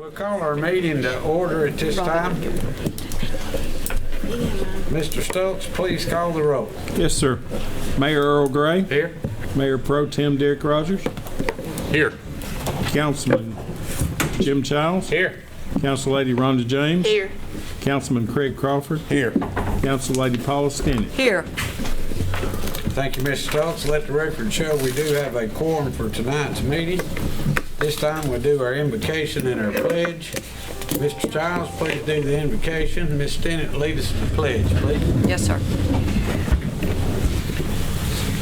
We'll call our meeting to order at this time. Mr. Stokes, please call the roll. Yes, sir. Mayor Earl Gray. Here. Mayor Pro Tem Derek Rogers. Here. Councilman Jim Childs. Here. Council Lady Rhonda James. Here. Councilman Craig Crawford. Here. Council Lady Paula Stinnett. Here. Thank you, Mr. Stokes. Let the record show we do have a quorum for tonight's meeting. This time we'll do our invocation and our pledge. Mr. Childs, please do the invocation. Ms. Stinnett, lead us in the pledge, please. Yes, sir.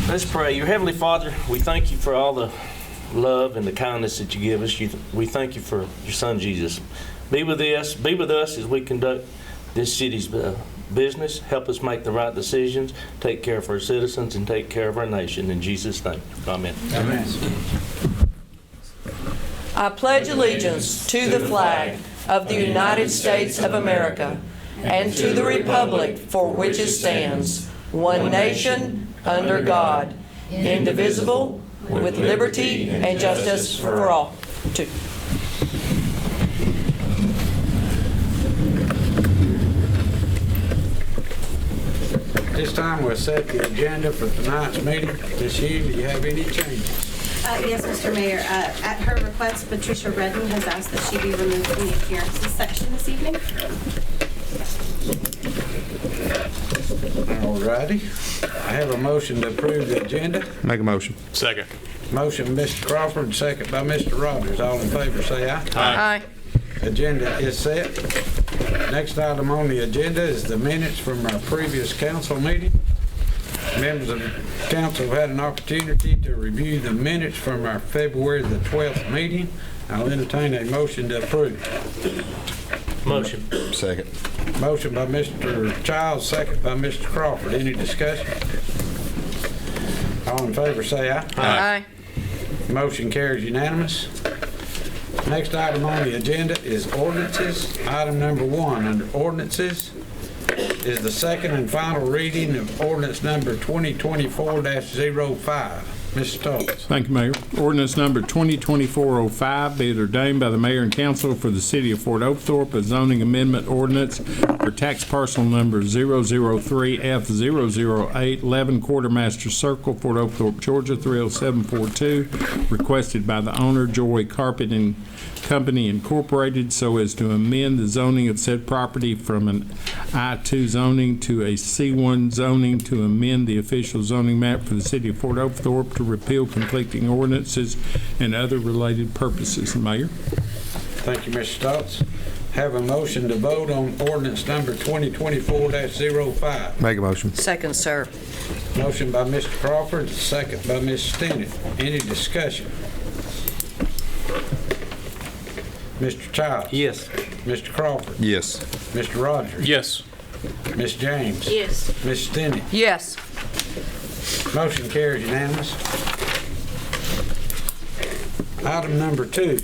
Let's pray. Your Heavenly Father, we thank you for all the love and the kindness that you give us. We thank you for your Son, Jesus. Be with us as we conduct this city's business. Help us make the right decisions, take care of our citizens, and take care of our nation. In Jesus' name, amen. Amen. I pledge allegiance to the flag of the United States of America and to the republic for which it stands, one nation, under God, indivisible, with liberty and justice for all. This time we'll set the agenda for tonight's meeting. Ms. Hugh, do you have any changes? Yes, Mr. Mayor. At her request, Patricia Redden has asked that she be removed from the appearances section this evening. All righty. I have a motion to approve the agenda. Make a motion. Second. Motion by Mr. Crawford, second by Mr. Rogers. All in favor say aye. Aye. Agenda is set. Next item on the agenda is the minutes from our previous council meeting. Members of the council have had an opportunity to review the minutes from our February the 12th meeting. I'll entertain a motion to approve. Motion. Second. Motion by Mr. Childs, second by Mr. Crawford. Any discussion? All in favor say aye. Aye. Motion carries unanimous. Next item on the agenda is ordinances. Item number 1 under ordinances is the second and final reading of ordinance number 2024-05. Mr. Stokes. Thank you, Mayor. Ordinance number 2024-05, be it ordained by the Mayor and Council for the City of Fort Oglethorpe, a zoning amendment ordinance for tax parcel number 003F008, 11 Quartermaster Circle, Fort Oglethorpe, Georgia, 30742, requested by the owner, Joy Carpet and Company Incorporated, so as to amend the zoning of said property from an I-2 zoning to a C1 zoning, to amend the official zoning map for the City of Fort Oglethorpe, to repeal conflicting ordinances and other related purposes. Mayor. Thank you, Mr. Stokes. Have a motion to vote on ordinance number 2024-05. Make a motion. Second, sir. Motion by Mr. Crawford, second by Ms. Stinnett. Any discussion? Mr. Childs? Yes. Mr. Crawford? Yes. Mr. Rogers? Yes. Ms. James? Yes. Ms. Stinnett? Yes. Motion carries unanimous. Item number 2,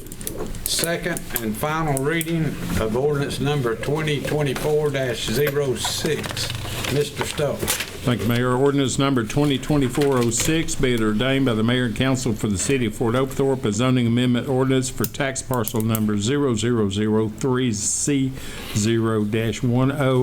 second and final reading of ordinance number 2024-06. Mr. Stokes. Thank you, Mayor. Ordinance number 2024-06, be it ordained by the Mayor and Council for the City of Fort Oglethorpe, a zoning amendment ordinance for tax parcel number 00030-10,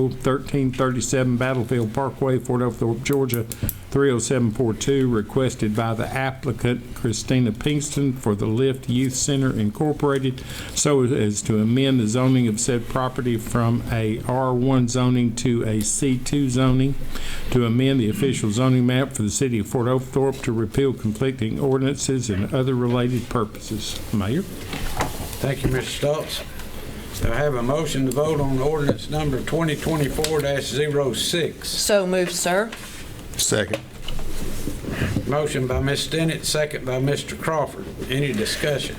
1337 Battlefield Parkway, Fort Oglethorpe, Georgia, 30742, requested by the applicant Christina Pinkston for the Lift Youth Center Incorporated, so as to amend the zoning of said property from a R1 zoning to a C2 zoning, to amend the official zoning map for the City of Fort Oglethorpe, to repeal conflicting ordinances and other related purposes. Mayor. Thank you, Mr. Stokes. Do I have a motion to vote on ordinance number 2024-06? So moved, sir. Second. Motion by Ms. Stinnett, second by Mr. Crawford. Any discussion?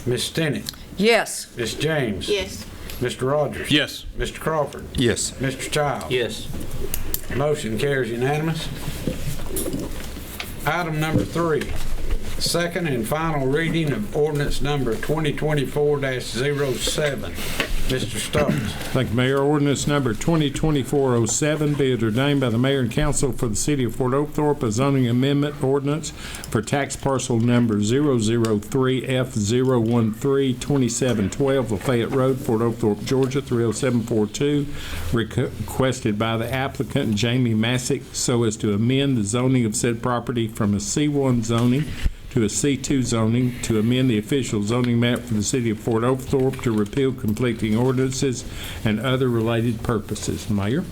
Ms. Stinnett? Yes. Ms. James? Yes. Mr. Rogers? Yes. Mr. Crawford? Yes. Mr. Childs? Yes. Motion carries unanimous. Item number 3, second and final reading of ordinance number 2024-07. Mr. Stokes. Thank you, Mayor. Ordinance number 2024-07, be it ordained by the Mayor and Council for the City of Fort Oglethorpe, a zoning amendment ordinance for tax parcel number 003F0132712, Lafayette Road, Fort Oglethorpe, Georgia 30742, requested by the applicant Jamie Massick so as to amend the zoning of said property from a C1 zoning to a C2 zoning, to amend the official zoning map for the City of Fort Oglethorpe, to repeal conflicting ordinances and other related purposes. Mayor?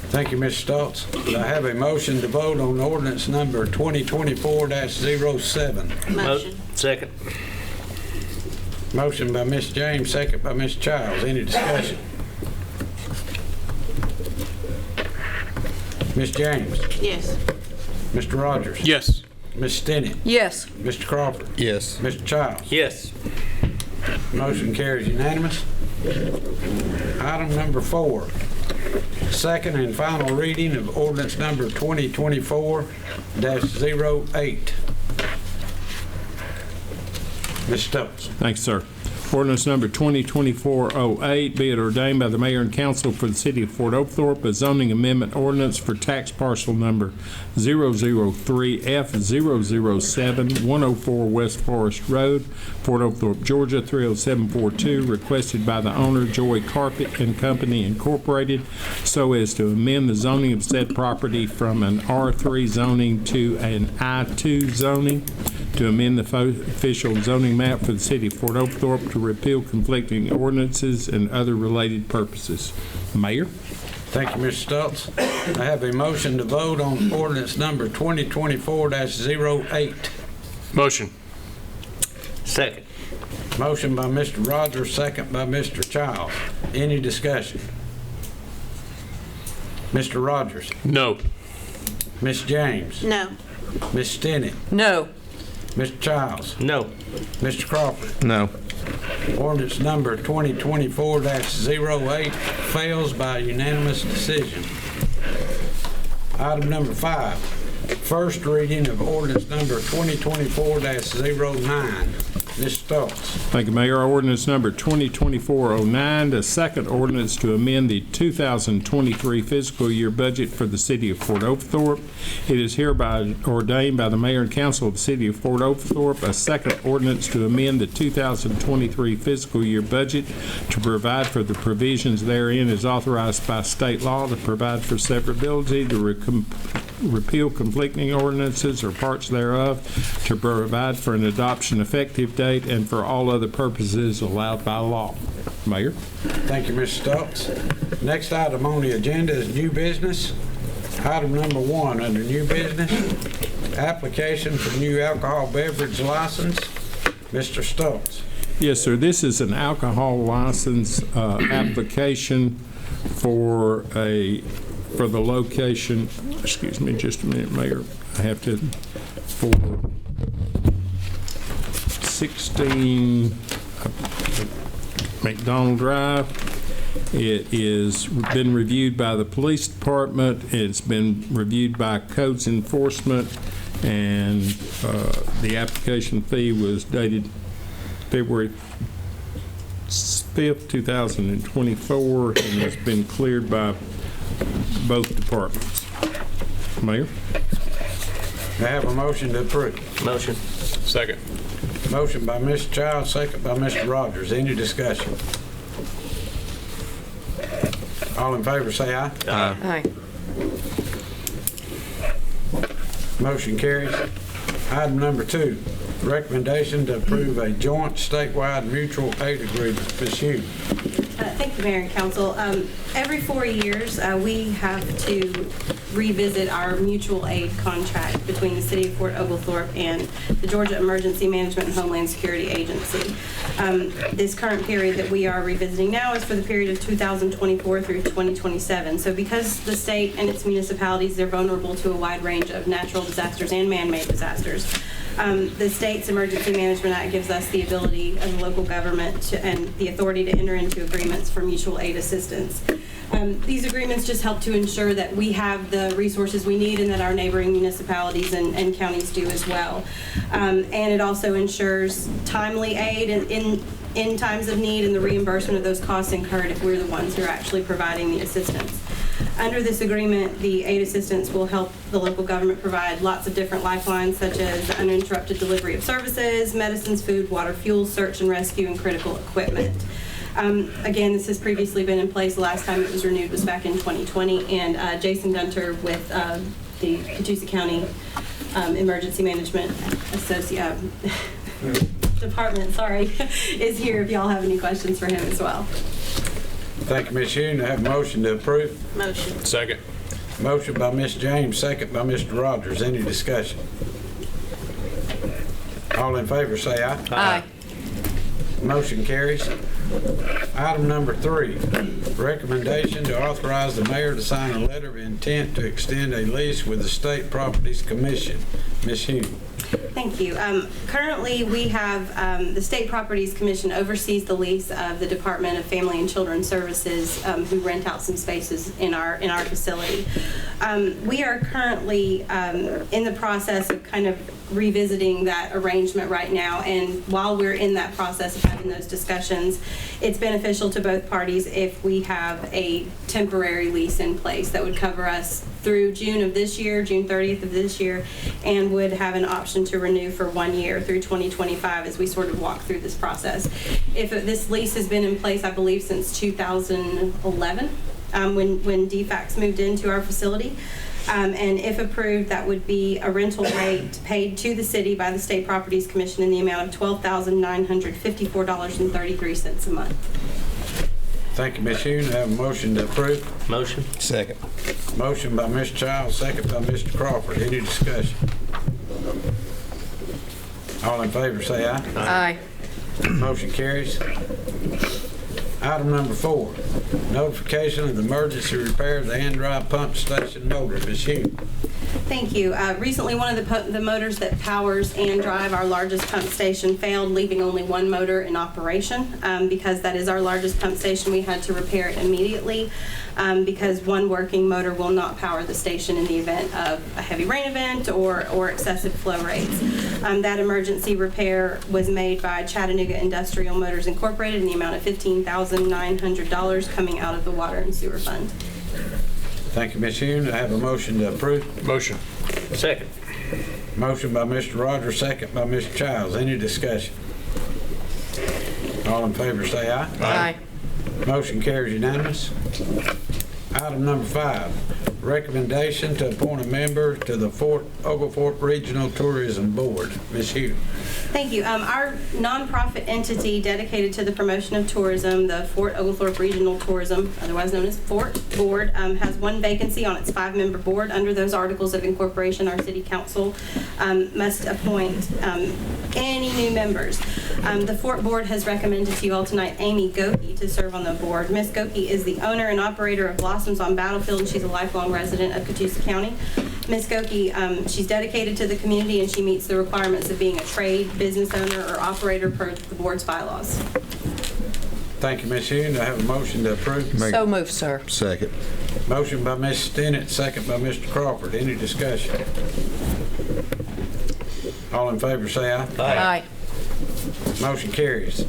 Thank you, Mr. Stokes. Do I have a motion to vote on ordinance number 2024-07? Motion. Second. Motion by Ms. James, second by Ms. Childs. Any discussion? Ms. James? Yes. Mr. Rogers? Yes. Ms. Stinnett? Yes. Mr. Crawford? Yes. Mr. Childs? Yes. Motion carries unanimous. Item number 4, second and final reading of ordinance number 2024-08. Ms. Stokes. Thanks, sir. Ordinance number 2024-08, be it ordained by the Mayor and Council for the City of Fort Oglethorpe, a zoning amendment ordinance for tax parcel number 003F007104 West Forest Road, Fort Oglethorpe, Georgia 30742, requested by the owner Joy Carpet and Company Incorporated, so as to amend the zoning of said property from an R3 zoning to an I2 zoning, to amend the official zoning map for the City of Fort Oglethorpe, to repeal conflicting ordinances and other related purposes. Mayor? Thank you, Mr. Stokes. I have a motion to vote on ordinance number 2024-08. Motion. Second. Motion by Mr. Rogers, second by Mr. Childs. Any discussion? Mr. Rogers? No. Ms. James? No. Ms. Stinnett? No. Mr. Childs? No. Mr. Crawford? No. Ordinance number 2024-08 fails by unanimous decision. Item number 5, first reading of ordinance number 2024-09. Mr. Stokes. Thank you, Mayor. Ordinance number 2024-09, the second ordinance to amend the 2023 fiscal year budget for the City of Fort Oglethorpe. It is hereby ordained by the Mayor and Council of the City of Fort Oglethorpe, a second ordinance to amend the 2023 fiscal year budget to provide for the provisions therein as authorized by state law, to provide for severability, to repeal conflicting ordinances or parts thereof, to provide for an adoption effective date, and for all other purposes allowed by law. Mayor? Thank you, Mr. Stokes. Next item on the agenda is new business. Item number 1 under new business, application for new alcohol beverage license. Mr. Stokes. Yes, sir. This is an alcohol license application for the location. Excuse me just a minute, Mayor. I have to, for 16 McDonald Drive. It is been reviewed by the police department. It's been reviewed by codes enforcement, and the application fee was dated February 5th, 2024, and has been cleared by both departments. Mayor? I have a motion to approve. Motion. Second. Motion by Mr. Childs, second by Mr. Rogers. Any discussion? All in favor say aye. Aye. Motion carries. Item number 2, recommendation to approve a joint statewide mutual aid agreement. Ms. Hughes. Thank you, Mayor and Council. Every 4 years, we have to revisit our mutual aid contract between the City of Fort Oglethorpe and the Georgia Emergency Management and Homeland Security Agency. This current period that we are revisiting now is for the period of 2024 through 2027. So because the state and its municipalities, they're vulnerable to a wide range of natural disasters and man-made disasters. The state's Emergency Management Act gives us the ability as a local government and the authority to enter into agreements for mutual aid assistance. These agreements just help to ensure that we have the resources we need and that our neighboring municipalities and counties do as well. And it also ensures timely aid in times of need and the reimbursement of those costs incurred if we're the ones who are actually providing the assistance. Under this agreement, the aid assistance will help the local government provide lots of different lifelines, such as the uninterrupted delivery of services, medicines, food, water, fuel, search and rescue, and critical equipment. Again, this has previously been in place. The last time it was renewed was back in 2020, and Jason Gunter with the Catoosa County Emergency Management Department, is here if y'all have any questions for him as well. Thank you, Ms. Hune. I have a motion to approve. Motion. Second. Motion by Ms. James, second by Mr. Rogers. Any discussion? All in favor say aye. Aye. Motion carries. Item number 3, recommendation to authorize the mayor to sign a letter of intent to extend a lease with the State Properties Commission. Ms. Hune. Thank you. Currently, we have the State Properties Commission oversees the lease of the Department of Family and Children Services, who rent out some spaces in our facility. We are currently in the process of kind of revisiting that arrangement right now, and while we're in that process of having those discussions, it's beneficial to both parties if we have a temporary lease in place that would cover us through June of this year, June 30th of this year, and would have an option to renew for 1 year through 2025 as we sort of walk through this process. If this lease has been in place, I believe, since 2011, when DFAX moved into our facility. And if approved, that would be a rental rate paid to the city by the State Properties Commission in the amount of $12,954.33 a month. Thank you, Ms. Hune. I have a motion to approve. Motion. Second. Motion by Mr. Childs, second by Mr. Crawford. Any discussion? All in favor say aye. Aye. Motion carries. Item number 4, notification of the emergency repair of the hand drive pump station motor. Ms. Hughes. Thank you. Recently, one of the motors that powers and drive our largest pump station failed, leaving only one motor in operation. Because that is our largest pump station, we had to repair it immediately because one working motor will not power the station in the event of a heavy rain event or excessive flow rates. That emergency repair was made by Chattanooga Industrial Motors Incorporated in the amount of $15,900 coming out of the Water and Sewer Fund. Thank you, Ms. Hughes. I have a motion to approve. Motion. Second. Motion by Mr. Rogers, second by Mr. Childs. Any discussion? All in favor say aye. Aye. Motion carries unanimous. Item number 5, recommendation to appoint a member to the Oglethorpe Regional Tourism Board. Ms. Hughes. Thank you. Our nonprofit entity dedicated to the promotion of tourism, the Fort Oglethorpe Regional Tourism, otherwise known as Fort Board, has one vacancy on its 5-member board. Under those articles of incorporation, our city council must appoint any new members. The Fort Board has recommended to you all tonight Amy Goki to serve on the board. Ms. Goki is the owner and operator of Blossoms on Battlefield, and she's a lifelong resident of Catoosa County. Ms. Goki, she's dedicated to the community, and she meets the requirements of being a trade business owner or operator per the board's bylaws. Thank you, Ms. Hughes. I have a motion to approve. So moved, sir. Second. Motion by Ms. Stinnett, second by Mr. Crawford. Any discussion? All in favor say aye. Aye. Motion carries.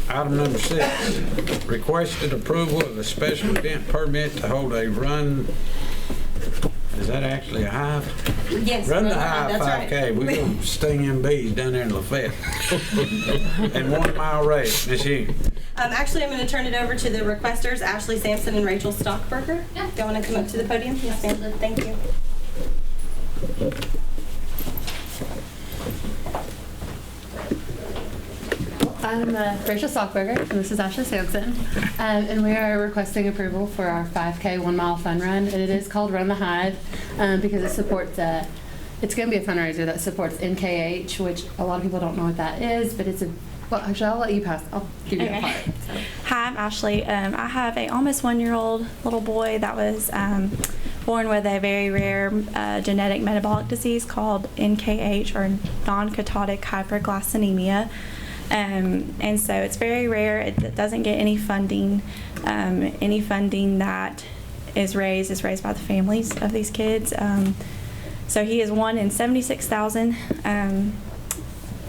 Item number 6, requested approval of a special event permit to hold a run. Is that actually a hive? Yes, Run the Hive that's 5K. right. We're going to sting them bees down there in Lafayette. And 1 mile race. Ms. Hughes. Actually, I'm going to turn it over to the requesters, Ashley Sampson and Rachel Stockberger. Yeah. Do you want to come up to the podium? Yes, ma'am. Thank you. I'm Rachel Stockberger, and this is Ashley Sampson, and we are requesting approval for our 5K 1 mile fun run, and it is called Run the Hive because it supports, it's going to be a fundraiser that supports NKH, which a lot of people don't know what that is, but it's a, well, actually, I'll let you pass. I'll give you a part. So. Hi, I'm Ashley. I have a almost 1-year-old little boy that was born with a very rare genetic metabolic disease called NKH, or non-ketotic hyperglycemia. And so it's very rare. It doesn't get any funding. Any funding that is raised by the families of these kids. So he is one in 76,000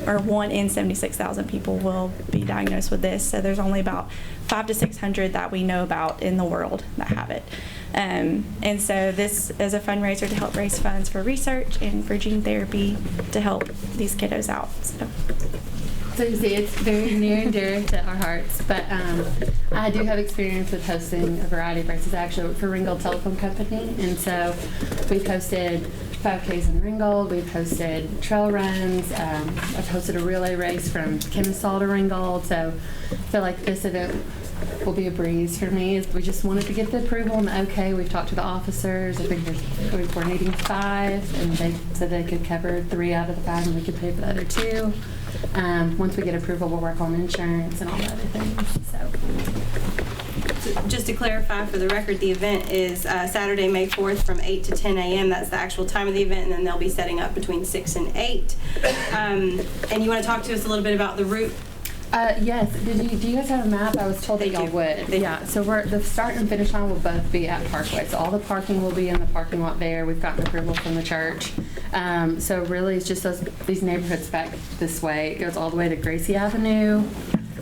or 1 in 76,000 people will be diagnosed with this. So there's only about 500 to 600 that we know about in the world that have it. And so this is a fundraiser to help raise funds for research and for gene therapy to help these kiddos out. So you see, it's very near and dear to our hearts, but I do have experience with hosting a variety of races. I actually work for Ringgold Telephone Company, and so we've hosted 5Ks in Ringgold, we've hosted trail runs, I've hosted a relay race from Kennesaw to Ringgold, so I feel like this event will be a breeze for me. We just wanted to get the approval and the okay. We've talked to the officers. I think we're needing 5, and they said they could cover 3 out of the 5, and we could pay for the other 2. Once we get approval, we'll work on insurance and all the other things. So just to clarify for the record, the event is Saturday, May 4th from 8 to 10 a.m. That's the actual time of the event, and then they'll be setting up between 6 and 8. And you want to talk to us a little bit about the route? Yes. Do you guys have a map? I was told that y'all would. Yeah. So the start and finish line will both be at Parkway. So all the parking will be in the parking lot there. We've gotten approval from the church. So really, it's just these neighborhoods back this way. It goes all the way to Gracie Avenue,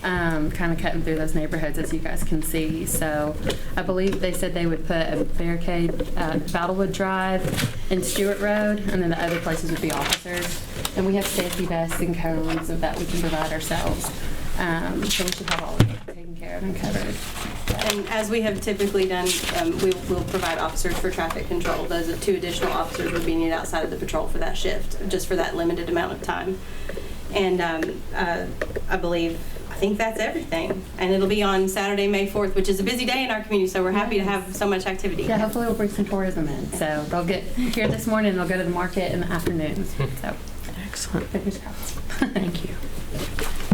kind of cutting through those neighborhoods, as you guys can see. So I believe they said they would put a barricade at Battlewood Drive and Stewart Road, and then the other places would be officers. And we have safety vests and cones that we can provide ourselves. So we should have all of it taken care of and covered. And as we have typically done, we will provide officers for traffic control. Those 2 additional officers would be needed outside of the patrol for that shift, just for that limited amount of time. And I think that's everything. And it'll be on Saturday, May 4th, which is a busy day in our community, so we're happy to have so much activity. Yeah, hopefully we'll bring some tourism in. So they'll get here this morning and they'll go to the market in the afternoon. So Excellent. fingers crossed. Thank you.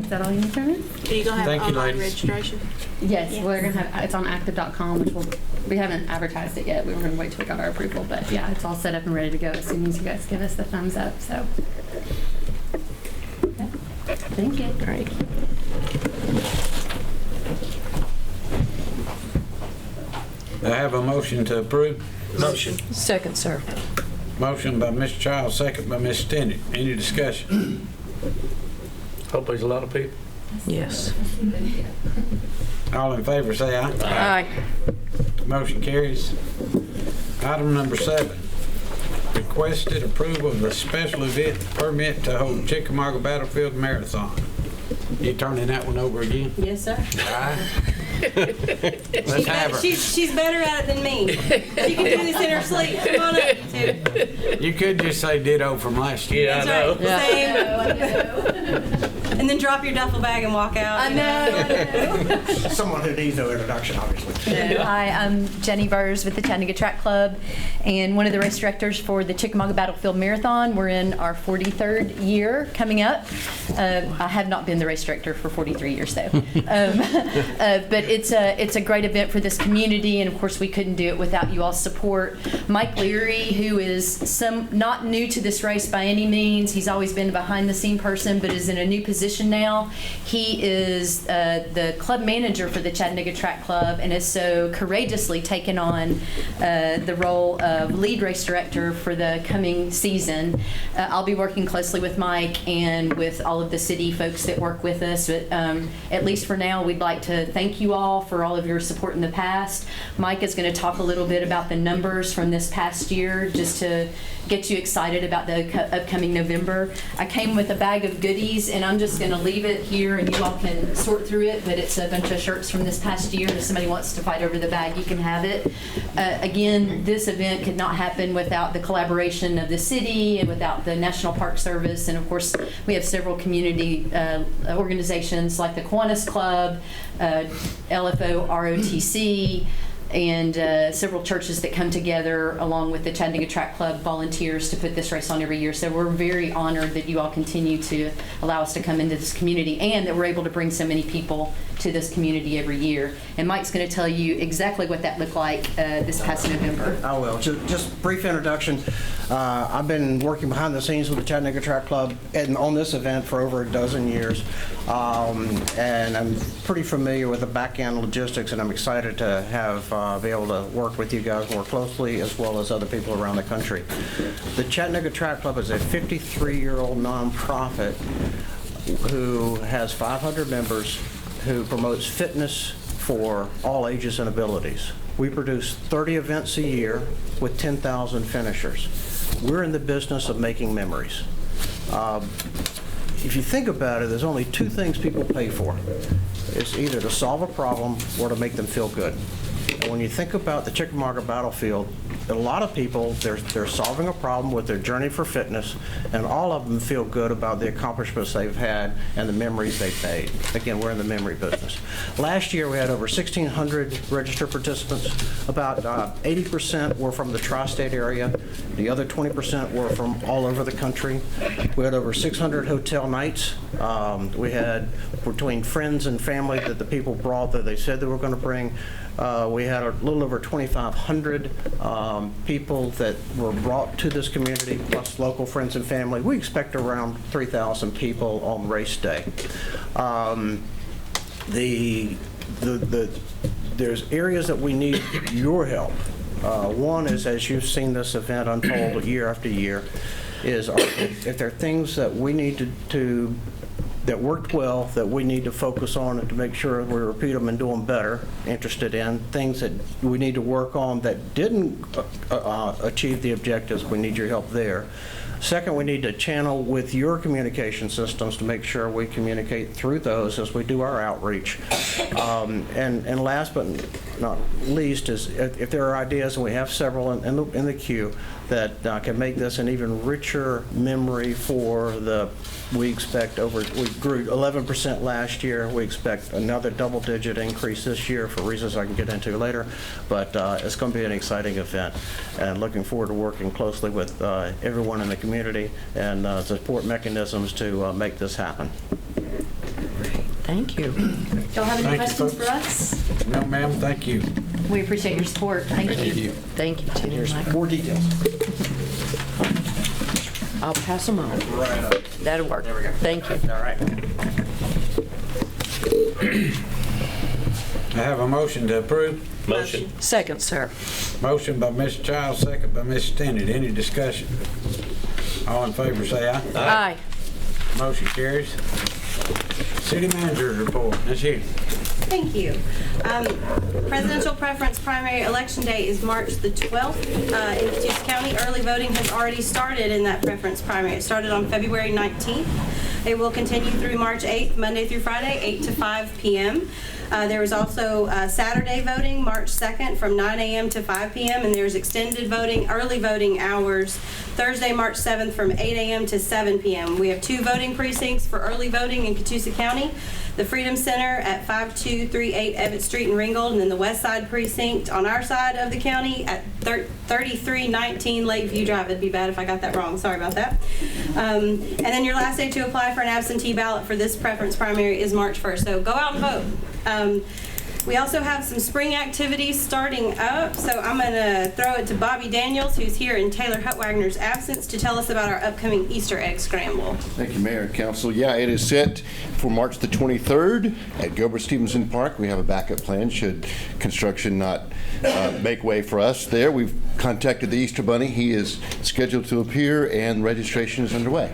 Is that all you need from me? Are you going to have Thank you, online ladies. registration? Yes, Yes. we're gonna have, it's on active.com, which we haven't advertised it yet. We were gonna wait till we got our approval, but yeah, it's all set up and ready to go as soon as you guys give us the thumbs up, so. Yeah. Thank you. Great. I have a motion to approve. Motion. Second, sir. Motion by Mr. Childs, second by Ms. Stennett. Any discussion? Hope there's a lot of people. Yes. All in favor, say aye. Aye. Motion carries. Item number 7, requested approval of a special event permit to hold Chickamauga Battlefield Marathon. You turning that one over again? Yes, sir. Let's have her. She's better at it than me. She can do this in her sleep. Come on up, too. You could just say ditto from last year. Yeah, I know. That's right. Same. And then drop your duffel bag and walk out. I know. Someone who needs no introduction, obviously. Hi, I'm Jenny Vers with the Chattanooga Track Club and one of the race directors for the Chickamauga Battlefield Marathon. We're in our 43rd year coming up. I have not been the race director for 43 years though. But it's a great event for this community, and of course we couldn't do it without you all's support. Mike Leary, who is not new to this race by any means, he's always been a behind the scene person but is in a new position now. He is the club manager for the Chattanooga Track Club and has so courageously taken on the role of lead race director for the coming season. I'll be working closely with Mike and with all of the city folks that work with us, but at least for now we'd like to thank you all for all of your support in the past. Mike is going to talk a little bit about the numbers from this past year just to get you excited about the upcoming November. I came with a bag of goodies and I'm just going to leave it here and you all can sort through it, but it's a bunch of shirts from this past year. If somebody wants to fight over the bag, you can have it. Again, this event could not happen without the collaboration of the city and without the National Park Service, and of course we have several community organizations like the Kiwanis Club, LFO ROTC, and several churches that come together along with the Chattanooga Track Club volunteers to put this race on every year. So we're very honored that you all continue to allow us to come into this community and that we're able to bring so many people to this community every year. And Mike's going to tell you exactly what that looked like this past November. I will. Just brief introduction. I've been working behind the scenes with the Chattanooga Track Club and on this event for over a dozen years. And I'm pretty familiar with the back end logistics, and I'm excited to be able to work with you guys more closely as well as other people around the country. The Chattanooga Track Club is a 53-year-old nonprofit who has 500 members, who promotes fitness for all ages and abilities. We produce 30 events a year with 10,000 finishers. We're in the business of making memories. If you think about it, there's only two things people pay for. It's either to solve a problem or to make them feel good. And when you think about the Chickamauga battlefield, a lot of people, they're solving a problem with their journey for fitness, and all of them feel good about the accomplishments they've had and the memories they've made. Again, we're in the memory business. Last year, we had over 1,600 registered participants. About 80% were from the tri-state area. The other 20% were from all over the country. We had over 600 hotel nights. We had, between friends and family that the people brought that they said they were going to bring, we had a little over 2,500 people that were brought to this community, plus local friends and family. We expect around 3,000 people on race day. There's areas that we need your help. One is, as you've seen this event unfold year after year, is if there are things that we need that worked well, that we need to focus on and to make sure we repeat them and do them better, interested in. Things that we need to work on that didn't achieve the objectives, we need your help there. Second, we need to channel with your communication systems to make sure we communicate through those as we do our outreach. And last but not least is if there are ideas, and we have several in the queue, that can make this an even richer memory for we expect we grew 11% last year. We expect another double-digit increase this year for reasons I can get into later. But it's going to be an exciting event, and looking forward to working closely with everyone in the community and support mechanisms to make this happen. Thank you. Y'all have any Thank you, questions folks. for us? No, ma'am, thank you. We appreciate your support. Thank you. Thank you, Jenny. Here's more details. I'll pass them on. Right up. That'll work. There we go. Thank you. All right. I have a motion to approve. Motion. Second, sir. Motion by Mr. Childs, second by Ms. Stennett. Any discussion? All in favor say aye. Aye. Motion carries. City manager's report. Ms. Hughes. Thank you. Presidential preference primary election day is March the 12th. In Catoosa County, early voting has already started in that preference primary. It started on February 19th. It will continue through March 8th, Monday through Friday, 8 to 5 p.m. There is also Saturday voting, March 2nd, from 9 a.m. to 5 p.m., and there's extended voting, early voting hours, Thursday, March 7th, from 8 a.m. to 7 p.m. We have 2 voting precincts for early voting in Catoosa County. The Freedom Center at 5238 Evatt Street in Ringgold, and then the West Side Precinct on our side of the county at 3319 Lakeview Drive. It'd be bad if I got that wrong. Sorry about that. And then your last day to apply for an absentee ballot for this preference primary is March 1st. So go out and vote. We also have some spring activities starting up, so I'm going to throw it to Bobby Daniels, who's here in Taylor Hutwagner's absence, to tell us about our upcoming Easter egg scramble. Thank you, Mayor and Council. Yeah, it is set for March the 23rd at Gilbert Stevenson Park. We have a backup plan should construction not make way for us there. We've contacted the Easter Bunny. He is scheduled to appear, and registration is underway.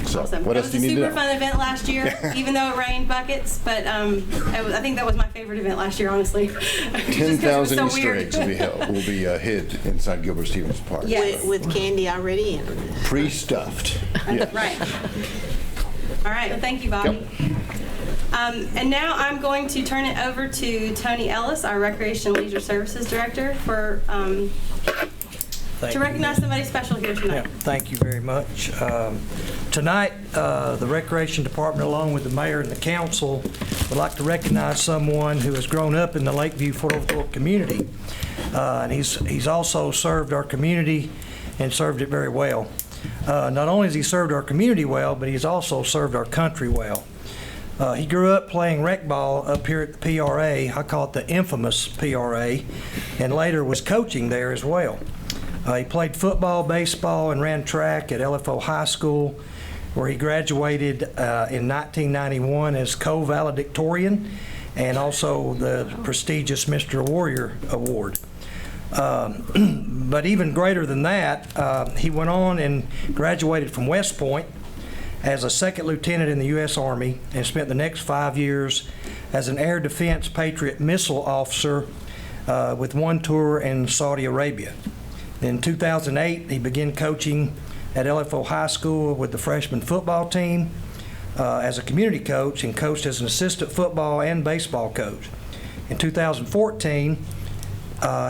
So, Awesome. what else do you need to know? It was a super fun event last year, even though it rained buckets, but I think that was my favorite event last year, honestly. 10,000 Easter eggs will be hid inside Gilbert Stevens Park. Yes. With candy already in. Pre-stuffed. Yeah. Right. All right. Well, thank you, Bobby. Yep. And now I'm going to turn it over to Tony Ellis, our Recreation and Leisure Services Director, for to recognize somebody special here tonight. Yeah, thank you very much. Tonight, the Recreation Department, along with the mayor and the council, would like to recognize someone who has grown up in the Lakeview Fort Oglethorpe community. And he's also served our community and served it very well. Not only has he served our community well, but he's also served our country well. He grew up playing rec ball up here at the PRA. I call it the infamous PRA, and later was coaching there as well. He played football, baseball, and ran track at LFO High School, where he graduated in 1991 as co-valedictorian and also the prestigious Mr. Warrior Award. But even greater than that, he went on and graduated from West Point as a second lieutenant in the U.S. Army and spent the next 5 years as an Air Defense Patriot Missile officer with one tour in Saudi Arabia. In 2008, he began coaching at LFO High School with the freshman football team as a community coach, and coached as an assistant football and baseball coach. In 2014,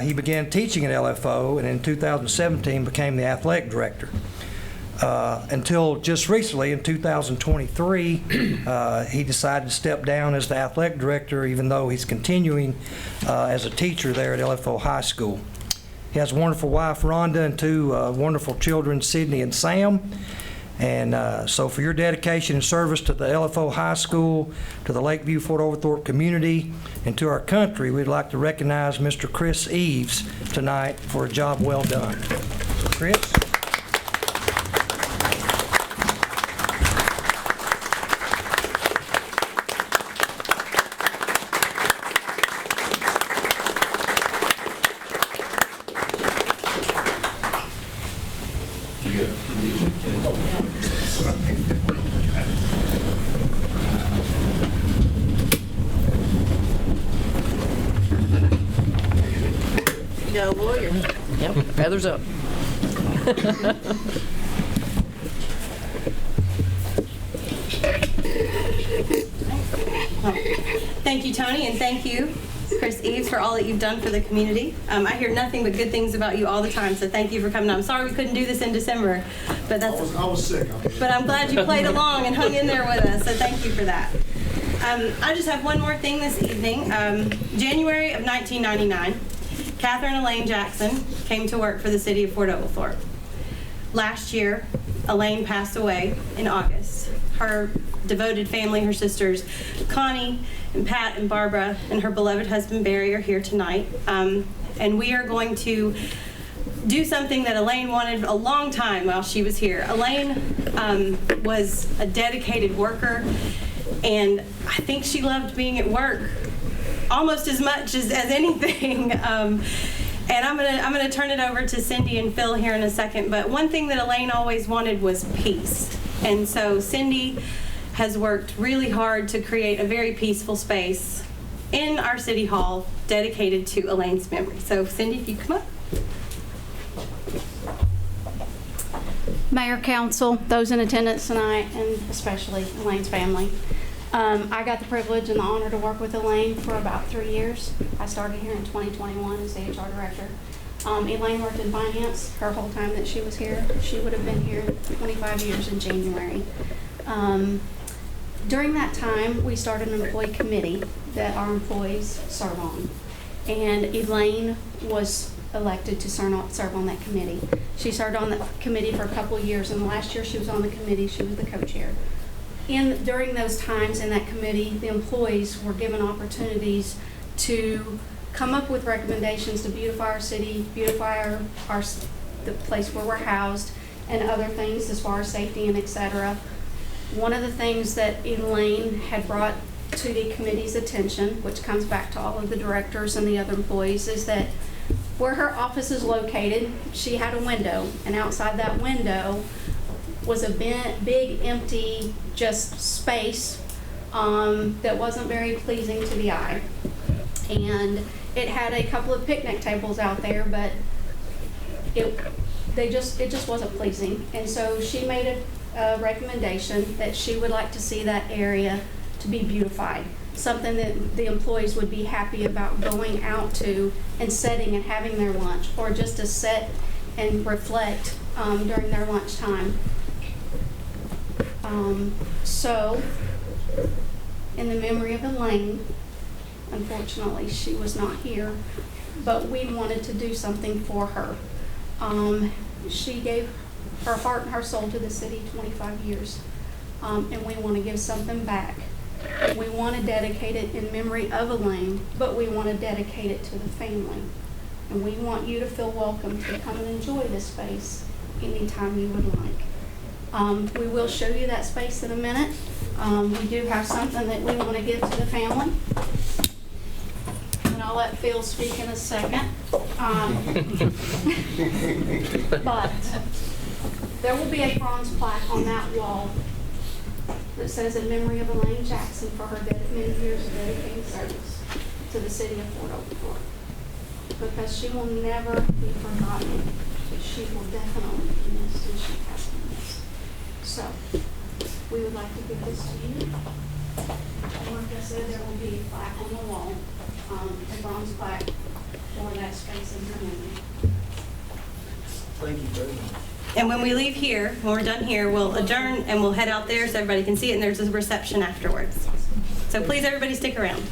he began teaching at LFO, and in 2017 became the athletic director. Until just recently, in 2023, he decided to step down as the athletic director, even though he's continuing as a teacher there at LFO High School. He has a wonderful wife, Rhonda, and two wonderful children, Sydney and Sam. And so for your dedication and service to the LFO High School, to the Lakeview Fort Oglethorpe community, and to our country, we'd like to recognize Mr. Chris Eves tonight for a job well done. Chris? Go lawyer. Yep, feathers up. Thank you, Tony, and thank you, Chris Eves, for all that you've done for the community. I hear nothing but good things about you all the time, so thank you for coming. I'm sorry we couldn't do this in December, but I was sick. But I'm glad you played along and hung in there with us, so thank you for that. I just have one more thing this evening. January of 1999, Catherine Elaine Jackson came to work for the city of Fort Oglethorpe. Last year, Elaine passed away in August. Her devoted family, her sisters Connie and Pat and Barbara and her beloved husband Barry are here tonight. And we are going to do something that Elaine wanted a long time while she was here. Elaine was a dedicated worker, and I think she loved being at work almost as much as anything. And I'm gonna turn it over to Cindy and Phil here in a second, but one thing that Elaine always wanted was peace. And so Cindy has worked really hard to create a very peaceful space in our city hall dedicated to Elaine's memory. So Cindy, if you come up. Mayor, council, those in attendance tonight, and especially Elaine's family. I got the privilege and the honor to work with Elaine for about 3 years. I started here in 2021 as the HR director. Elaine worked in finance her whole time that she was here. She would have been here 25 years in January. During that time, we started an employee committee that our employees serve on. And Elaine was elected to serve on that committee. She served on that committee for a couple of years, and the last year she was on the committee, she was the co-chair. During those times in that committee, the employees were given opportunities to come up with recommendations to beautify our city, beautify the place where we're housed, and other things as far as safety and et cetera. One of the things that Elaine had brought to the committee's attention, which comes back to all of the directors and the other employees, is that where her office is located, she had a window, and outside that window was a big empty just space that wasn't very pleasing to the eye. And it had a couple of picnic tables out there, but it just wasn't pleasing. And so she made a recommendation that she would like to see that area to be beautified, something that the employees would be happy about going out to and sitting and having their lunch, or just to sit and reflect during their lunchtime. So, in the memory of Elaine, unfortunately she was not here, but we wanted to do something for her. She gave her heart and her soul to the city 25 years, and we want to give something back. We want to dedicate it in memory of Elaine, but we want to dedicate it to the family. And we want you to feel welcome to come and enjoy this space anytime you would like. We will show you that space in a minute. We do have something that we want to give to the family. And I'll let Phil speak in a second. But there will be a bronze plaque on that wall that says in memory of Elaine Jackson for her many years of dedicated service to the city of Fort Oglethorpe. Because she will never be forgotten, but she will definitely be missed, and she has been missed. So, we would like to give this to you. And like I said, there will be a plaque on the wall, a bronze plaque for that space in her memory. Thank you very much. And when we leave here, when we're done here, we'll adjourn and we'll head out there so everybody can see it, and there's a reception afterwards. So please, everybody, stick around.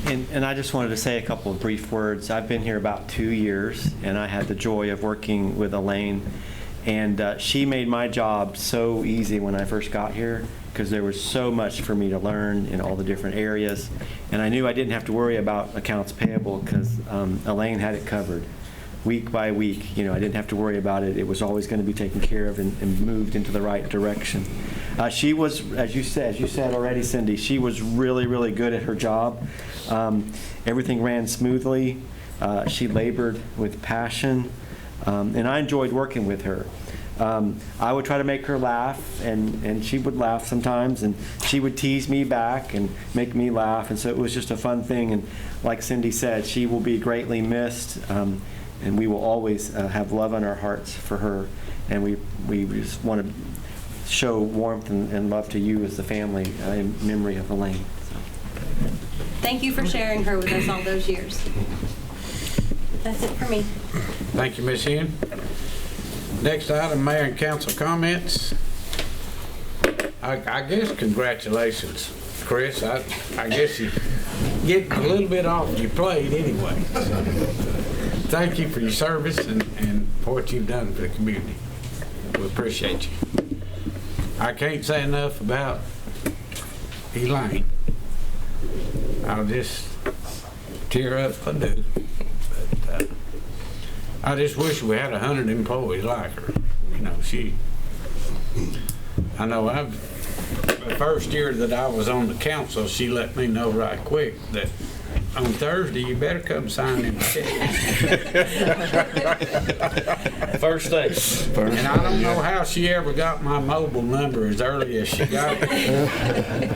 And I just wanted to say a couple of brief words. I've been here about 2 years, and I had the joy of working with Elaine. And she made my job so easy when I first got here, because there was so much for me to learn in all the different areas. And I knew I didn't have to worry about accounts payable because Elaine had it covered. Week by week, I didn't have to worry about it. It was always going to be taken care of and moved into the right direction. She was, as you said already, Cindy, she was really, really good at her job. Everything ran smoothly. She labored with passion, and I enjoyed working with her. I would try to make her laugh, and she would laugh sometimes, and she would tease me back and make me laugh, and so it was just a fun thing. And like Cindy said, she will be greatly missed. And we will always have love in our hearts for her. And we just want to show warmth and love to you as the family in memory of Elaine. So. Thank you for sharing her with us all those years. That's it for me. Thank you, Ms. Hen. Next item, mayor and council comments. I guess congratulations, Chris. I guess you get a little bit off your plate anyway. Thank you for your service and for what you've done for the community. We appreciate you. I can't say enough about Elaine. I'll just tear up if I do. But I just wish we had 100 employees like her. I know the first year that I was on the council, she let me know right quick that on Thursday, you better come sign them checks. First day. And I don't know how she ever got my mobile number as early as she got it.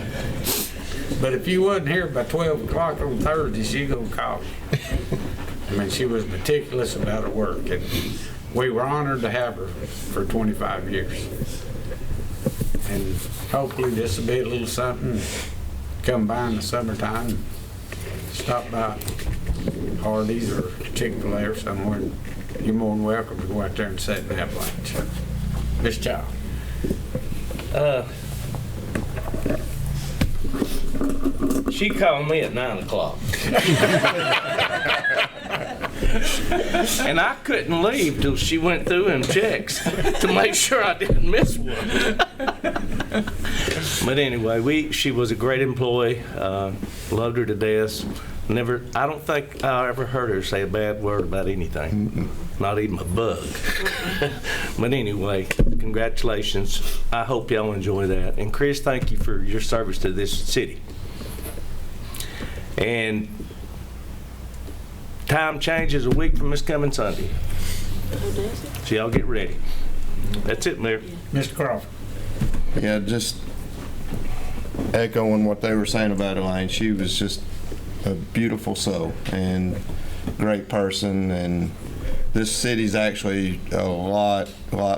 But if you wasn't here by 12 o'clock on Thursday, she gonna call you. I mean, she was meticulous about her work, and we were honored to have her for 25 years. And hopefully this will be a little something. Come by in the summertime. Stop by Hardee's or Chick-fil-A or somewhere. You're more than welcome to go out there and sit and have lunch. Miss Child. She called me at 9 o'clock. And I couldn't leave till she went through them checks to make sure I didn't miss one. But anyway, she was a great employee. Loved her to death. I don't think I ever heard her say a bad word about anything. Not even a bug. But anyway, congratulations. I hope y'all enjoy that. And Chris, thank you for your service to this city. And time changes a week from this coming Sunday. So y'all get ready. That's it, Mayor. Mr. Crawford. Yeah, just echoing what they were saying about Elaine. She was just a beautiful soul and great person, and this city's actually a lot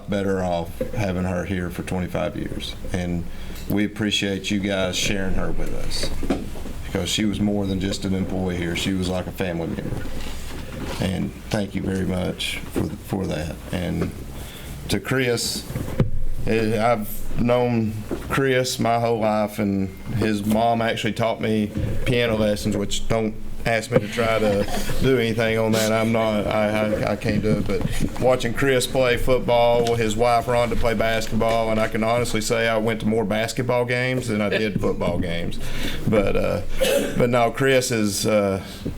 better off having her here for 25 years. And we appreciate you guys sharing her with us, because she was more than just an employee here. She was like a family member. And thank you very much for that. And to Chris, I've known Chris my whole life, and his mom actually taught me piano lessons, which don't ask me to try to do anything on that. I can't do it. But watching Chris play football, his wife Rhonda play basketball, and I can honestly say I went to more basketball games than I did football games. But no, Chris is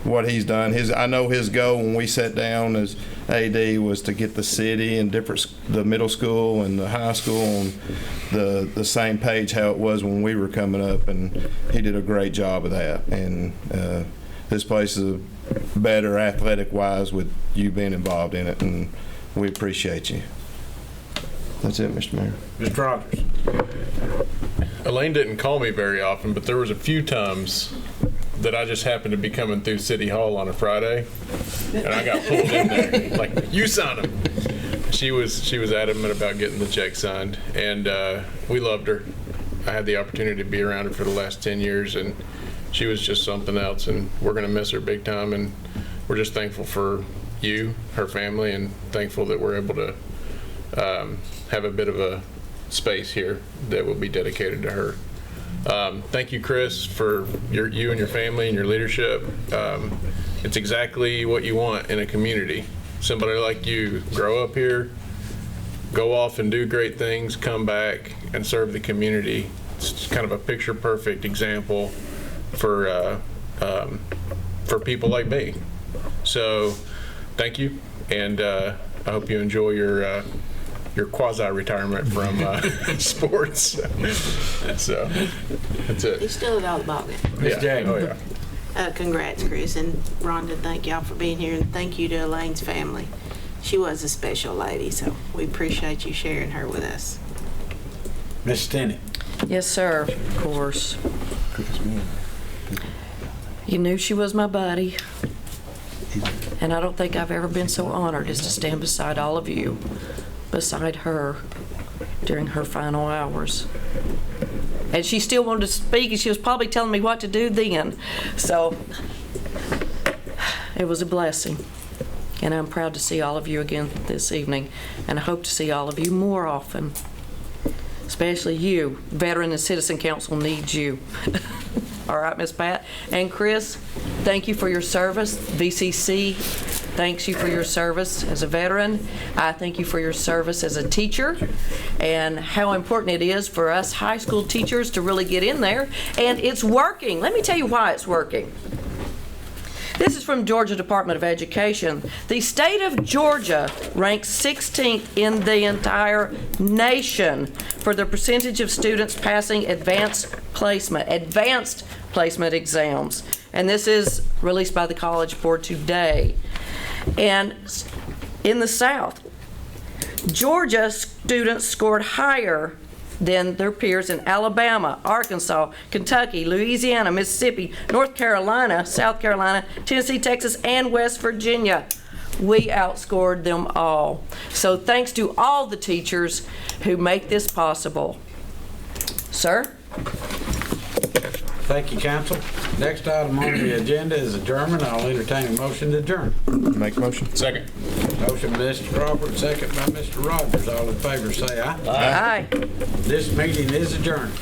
what he's done. I know his goal when we sat down as AD was to get the city and the middle school and the high school on the same page how it was when we were coming up, and he did a great job of that. And this place is better athletic-wise with you being involved in it, and we appreciate you. That's it, Mr. Mayor. Mr. Rogers. Elaine didn't call me very often, but there was a few times that I just happened to be coming through City Hall on a Friday, and I got pulled in there, like, you sign them. She was adamant about getting the check signed, and we loved her. I had the opportunity to be around her for the last 10 years, and she was just something else, and we're going to miss her big time, and we're just thankful for you, her family, and thankful that we're able to have a bit of a space here that will be dedicated to her. Thank you, Chris, for you and your family and your leadership. It's exactly what you want in a community. Somebody like you, grow up here, go off and do great things, come back and serve the community. It's kind of a picture-perfect example for people like me. So thank you, and I hope you enjoy your quasi-retirement from sports. So that's it. He's still at Alabama. Ms. James. Oh, yeah. Congrats, Chris and Rhonda. Thank y'all for being here, and thank you to Elaine's family. She was a special lady, so we appreciate you sharing her with us. Ms. Stinney. Yes, sir, of course. You knew she was my buddy, and I don't think I've ever been so honored as to stand beside all of you, beside her during her final hours. And she still wanted to speak, and she was probably telling me what to do then. So it was a blessing. And I'm proud to see all of you again this evening, and I hope to see all of you more often. Especially you. Veteran and Citizen Council needs you. All right, Miss Pat. And Chris, thank you for your service. VCC thanks you for your service as a veteran. I thank you for your service as a teacher, and how important it is for us high school teachers to really get in there. And it's working. Let me tell you why it's working. This is from Georgia Department of Education. The state of Georgia ranks 16th in the entire nation for the percentage of students passing advanced placement exams. And this is released by the College Board today. And in the South, Georgia students scored higher than their peers in Alabama, Arkansas, Kentucky, Louisiana, Mississippi, North Carolina, South Carolina, Tennessee, Texas, and West Virginia. We outscored them all. So thanks to all the teachers who make this possible. Sir? Thank you, council. Next item on the agenda is adjournment. I'll entertain a motion to adjourn. Make motion. Second. Motion by Mr. Crawford, second by Mr. Rogers. All in favor say aye. Aye. This meeting is adjourned.